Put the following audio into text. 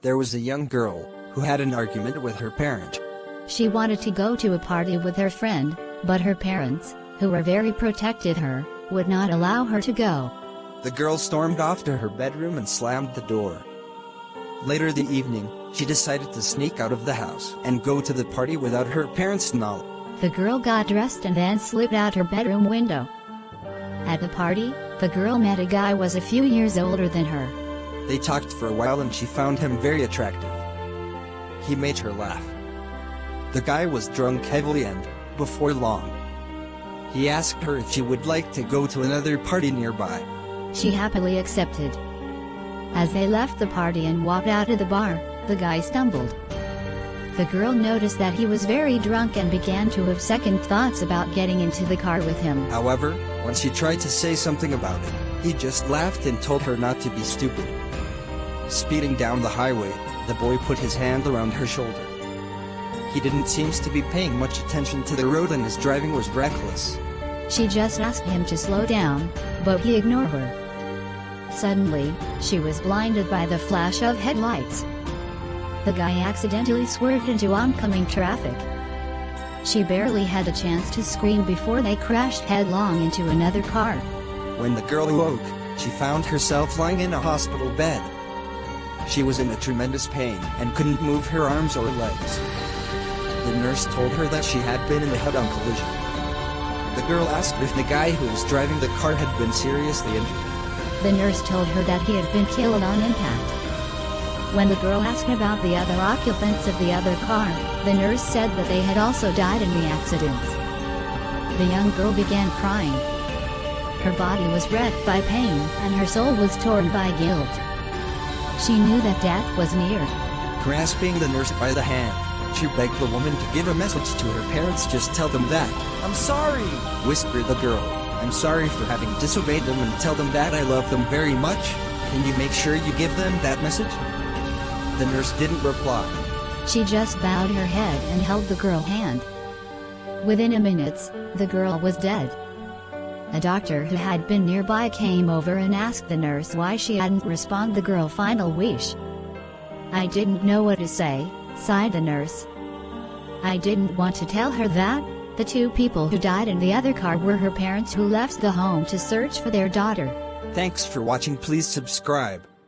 There was a young girl who had an argument with her parent. She wanted to go to a party with her friend, but her parents, who were very protected her, would not allow her to go. The girl stormed off to her bedroom and slammed the door. Later the evening, she decided to sneak out of the house and go to the party without her parents' knowledge. The girl got dressed and then slipped out her bedroom window. At the party, the girl met a guy who was a few years older than her. They talked for a while and she found him very attractive. He made her laugh. The guy was drunk heavily and, before long, he asked her if she would like to go to another party nearby. She happily accepted. As they left the party and walked out of the bar, the guy stumbled. The girl noticed that he was very drunk and began to have second thoughts about getting into the car with him. However, when she tried to say something about it, he just laughed and told her not to be stupid. Speeding down the highway, the boy put his hand around her shoulder. He didn't seem to be paying much attention to the road and his driving was reckless. She just asked him to slow down, but he ignored her. Suddenly, she was blinded by the flash of headlights. The guy accidentally swerved into oncoming traffic. She barely had a chance to scream before they crashed headlong into another car. When the girl awoke, she found herself lying in a hospital bed. She was in a tremendous pain and couldn't move her arms or legs. The nurse told her that she had been in a head-on collision. The girl asked if the guy who was driving the car had been seriously injured. The nurse told her that he had been killed on impact. When the girl asked about the other occupants of the other car, the nurse said that they had also died in the accidents. The young girl began crying. Her body was wrecked by pain and her soul was torn by guilt. She knew that death was near. Grasping the nurse by the hand, she begged the woman to give a message to her parents. Just tell them that, "I'm sorry," whispered the girl. "I'm sorry for having disobeyed them and tell them that I love them very much. Can you make sure you give them that message?" The nurse didn't reply. She just bowed her head and held the girl's hand. Within a minute, the girl was dead. A doctor who had been nearby came over and asked the nurse why she hadn't responded the girl's final wish. "I didn't know what to say," sighed the nurse. "I didn't want to tell her that." The two people who died in the other car were her parents who left the home to search for their daughter. Thanks for watching. Please subscribe.